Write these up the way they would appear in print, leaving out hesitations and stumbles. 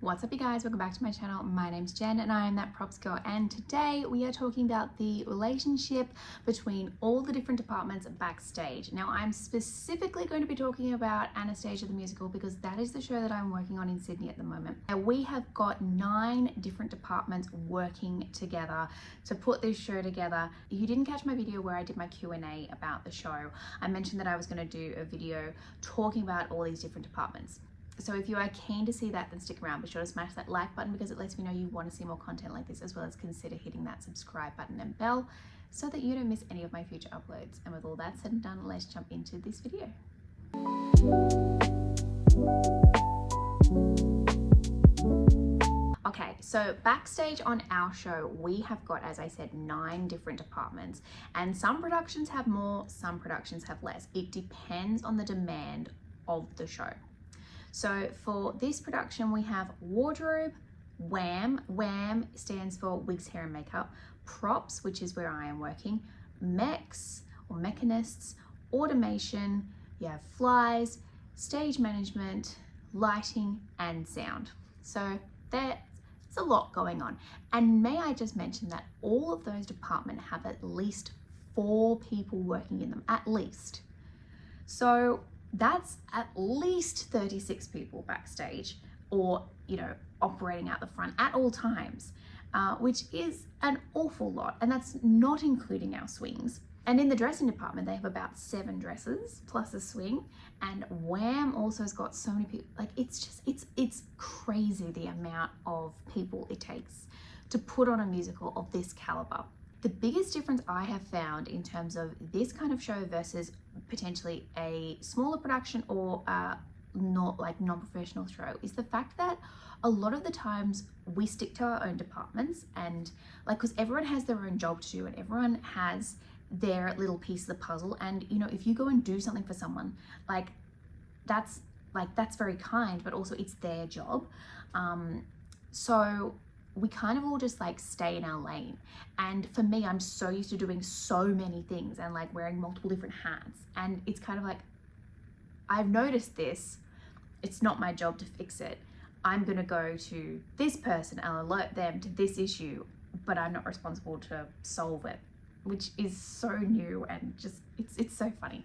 What's up you guys, welcome back to my channel. My name's Jen and I am that props girl, and today we are talking about the relationship between all the different departments backstage. Now I'm specifically going to be talking about Anastasia the Musical because that is the show that I'm working on in Sydney at the moment. Now we have got 9 different departments working together to put this show together. If you didn't catch my video where I did my Q&A about the show, I mentioned that I was going to do a video talking about all these different departments. So if you are keen to see that, then stick around. Be sure to smash that like button because it lets me know you want to see more content like this, as well as consider hitting that subscribe button and bell so that you don't miss any of my future uploads. And with all that said and done, let's jump into this video. Okay, so backstage on our show, we have got, as I said, 9 different departments, and some productions have more, some productions have less. It depends on the demand of the show. So for this production, we have wardrobe, WHAM. WHAM stands for wigs, hair and makeup. Props, which is where I am working. Mechs or mechanists, automation, you have flies, stage management, lighting and sound. So there's a lot going on. And may I just mention that all of those departments have at least 4 people working in them, at least. So that's at least 36 people backstage, or operating out the front at all times, which is an awful lot, and that's not including our swings. And in the dressing department, they have about 7 dresses plus a swing, and WHAM also has got so many people. Like, it's crazy the amount of people it takes to put on a musical of this caliber. The biggest difference I have found in terms of this kind of show versus potentially a smaller production or non-professional show is the fact that a lot of the times we stick to our own departments, and because everyone has their own job to do and everyone has their little piece of the puzzle, and if you go and do something for someone, that's very kind, but also it's their job. So we kind of all just stay in our lane. And for me, I'm so used to doing so many things and wearing multiple different hats, and it's kind of I've noticed this, it's not my job to fix it. I'm gonna go to this person and alert them to this issue, but I'm not responsible to solve it, which is so new and just it's so funny.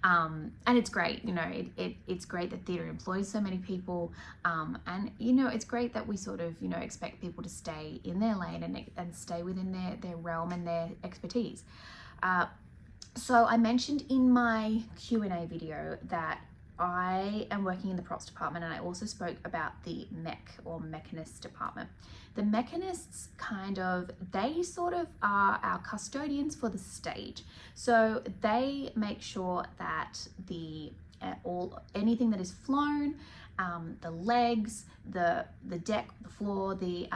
And it's great, it's great that theatre employs so many people, and it's great that we sort of expect people to stay in their lane and stay within their realm and their expertise. So I mentioned in my Q&A video that I am working in the props department, and I also spoke about the mech or mechanist department. The mechanists they sort of are our custodians for the stage. So they make sure that anything that is flown, the legs, the deck, the floor, the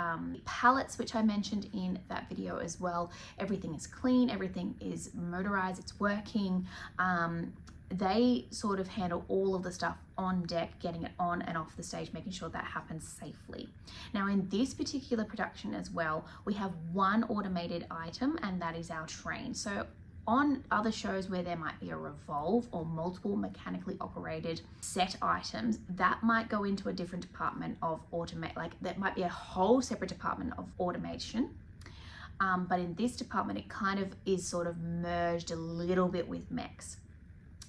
pallets, which I mentioned in that video as well, everything is clean, everything is motorized, it's working. They sort of handle all of the stuff on deck, getting it on and off the stage, making sure that happens safely. Now in this particular production as well, we have 1 automated item, and that is our train. So on other shows where there might be a revolve or multiple mechanically operated set items, that might go into a different department of that might be a whole separate department of automation. But in this department, it kind of is sort of merged a little bit with mechs.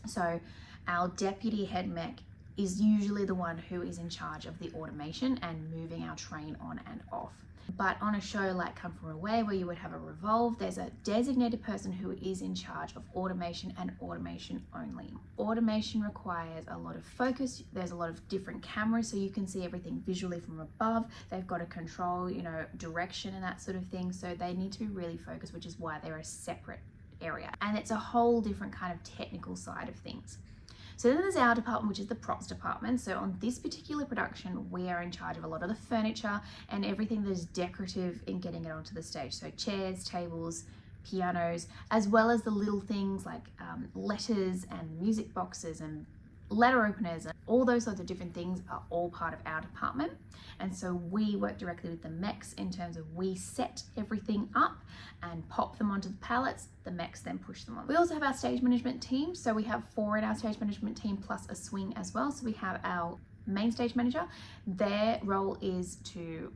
So our deputy head mech is usually the one who is in charge of the automation and moving our train on and off. But on a show like Come From Away, where you would have a revolve, there's a designated person who is in charge of automation and automation only. Automation requires a lot of focus. There's a lot of different cameras, so you can see everything visually from above. They've got to control, direction and that sort of thing. So they need to be really focused, which is why they're a separate area. And it's a whole different kind of technical side of things. So then there's our department, which is the props department. So on this particular production, we are in charge of a lot of the furniture and everything that is decorative in getting it onto the stage. So chairs, tables, pianos, as well as the little things like letters and music boxes and letter openers, and all those sorts of different things are all part of our department. And so we work directly with the mechs in terms of we set everything up and pop them onto the pallets. The mechs then push them on. We also have our stage management team. So we have 4 in our stage management team plus a swing as well. So we have our main stage manager. Their role is to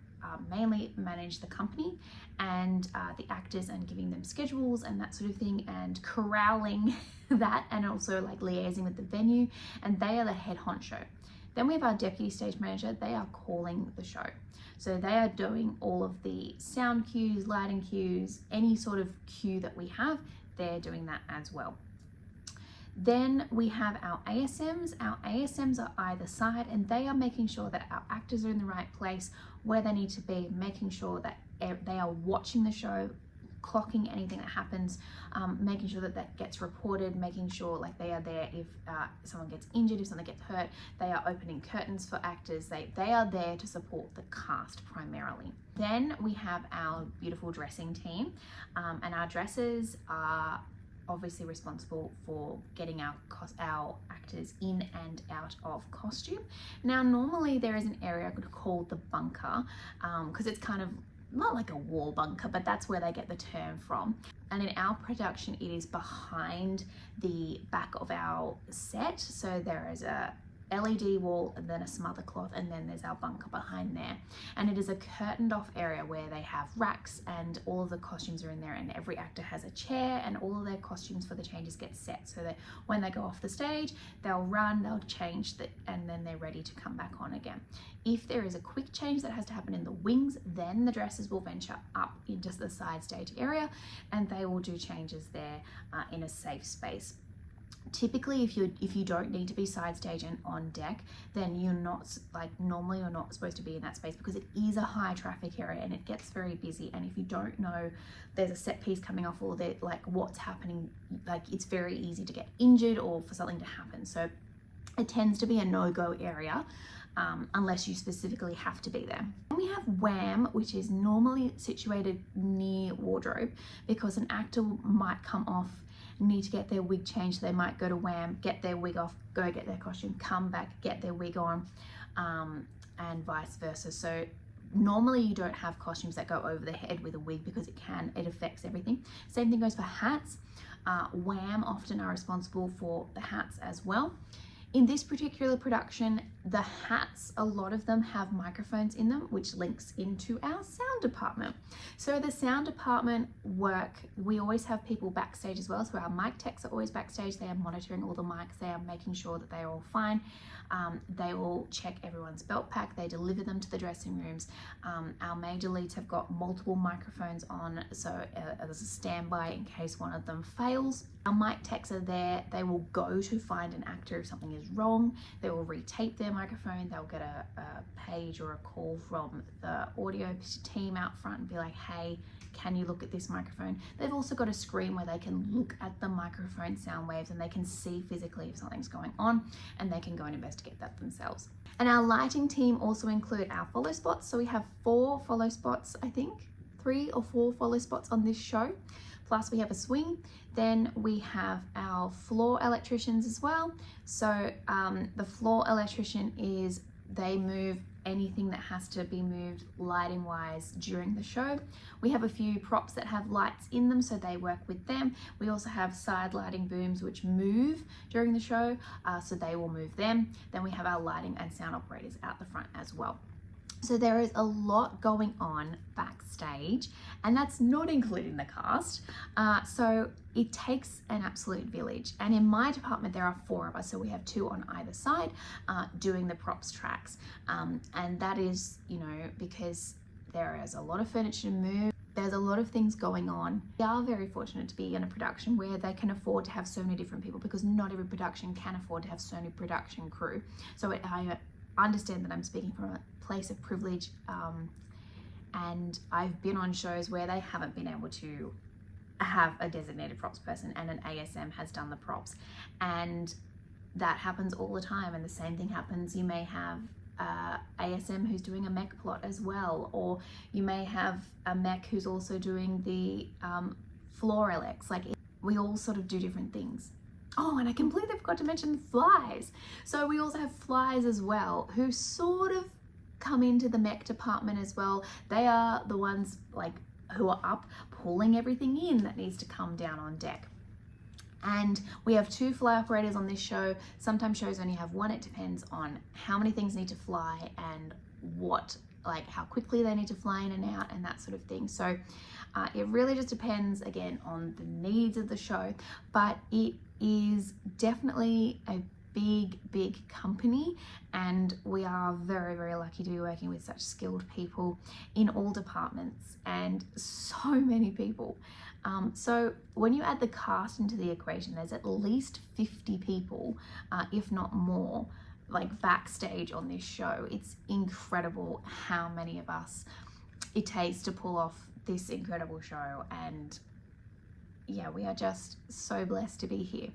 mainly manage the company and the actors and giving them schedules and that sort of thing and corralling that, and also like liaising with the venue, and they are the head honcho. Then we have our deputy stage manager. They are calling the show. So they are doing all of the sound cues, lighting cues, any sort of cue that we have, they're doing that as well. Then we have our ASMs. Our ASMs are either side, and they are making sure that our actors are in the right place where they need to be, making sure that they are watching the show, clocking anything that happens, making sure that that gets reported, making sure like they are there if someone gets injured, if someone gets hurt. They are opening curtains for actors. They are there to support the cast primarily. Then we have our beautiful dressing team, and our dressers are obviously responsible for getting our actors in and out of costume. Now normally there is an area called the bunker, because it's kind of not like a wall bunker, but that's where they get the term from. And in our production, it is behind the back of our set. So there is a LED wall and then a smother cloth, and then there's our bunker behind there. And it is a curtained off area where they have racks and all of the costumes are in there, and every actor has a chair and all of their costumes for the changes get set so that when they go off the stage, they'll run, they'll change, and then they're ready to come back on again. If there is a quick change that has to happen in the wings, then the dressers will venture up into the side stage area and they will do changes there in a safe space. Typically, if you don't need to be side stage and on deck, then you're not, like normally you're not supposed to be in that space because it is a high traffic area and it gets very busy. And if you don't know there's a set piece coming off or that like what's happening, like it's very easy to get injured or for something to happen. So it tends to be a no-go area. Unless you specifically have to be there. And we have WAM, which is normally situated near wardrobe, because an actor might come off, need to get their wig changed. They might go to WAM, get their wig off, go get their costume, come back, get their wig on, and vice versa. So normally you don't have costumes that go over the head with a wig because it affects everything. Same thing goes for hats. WAM often are responsible for the hats as well. In this particular production, the hats, a lot of them have microphones in them, which links into our sound department. So the sound department we always have people backstage as well. So our mic techs are always backstage. They are monitoring all the mics. They are making sure that they're all fine. They will check everyone's belt pack. They deliver them to the dressing rooms. Our major leads have got multiple microphones on, so there's a standby in case one of them fails. Our mic techs are there. They will go to find an actor if something is wrong. They will retape their microphone. They'll get a page or a call from the audio team out front and be like, hey, can you look at this microphone? They've also got a screen where they can look at the microphone sound waves and they can see physically if something's going on, and they can go and investigate that themselves. And our lighting team also include our follow spots. So we have 4 follow spots, I think 3 or 4 follow spots on this show. Plus we have a swing. Then we have our floor electricians as well. So the floor electrician they move anything that has to be moved lighting wise during the show. We have a few props that have lights in them, so they work with them. We also have side lighting booms which move during the show, so they will move them. Then we have our lighting and sound operators out the front as well. So there is a lot going on backstage, and that's not including the cast. So it takes an absolute village. And in my department, there are 4 of us. So we have 2 on either side doing the props tracks. And that is, because there is a lot of furniture to move. There's a lot of things going on. We are very fortunate to be in a production where they can afford to have so many different people, because not every production can afford to have so many production crew. So I understand that I'm speaking from a place of privilege, and I've been on shows where they haven't been able to have a designated props person, and an ASM has done the props, and that happens all the time. And the same thing happens, you may have ASM who's doing a mech plot as well, or you may have a mech who's also doing the floor LX. Like, we all sort of do different things. Oh, and I completely forgot to mention flies. So we also have flies as well, who sort of come into the mech department as well. They are the ones who are up pulling everything in that needs to come down on deck. And we have 2 fly operators on this show. Sometimes shows only have 1. It depends on how many things need to fly and what, like how quickly they need to fly in and out and that sort of thing. So it really just depends, again, on the needs of the show, but it is definitely a big company, and we are very lucky to be working with such skilled people in all departments, and so many people. So when you add the cast into the equation, there's at least 50 people, if not more, like backstage on this show. It's incredible how many of us it takes to pull off this incredible show, and yeah, we are just so blessed to be here.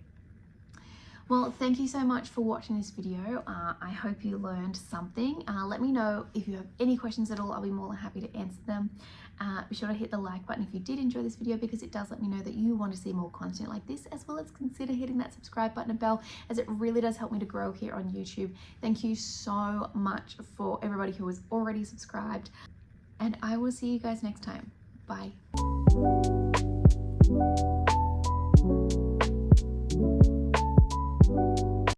Well, thank you so much for watching this video. I hope you learned something. Let me know if you have any questions at all. I'll be more than happy to answer them. Be sure to hit the like button if you did enjoy this video, because it does let me know that you want to see more content like this, as well as consider hitting that subscribe button and bell, as it really does help me to grow here on YouTube. Thank you so much for everybody who is already subscribed, and I will see you guys next time. Bye.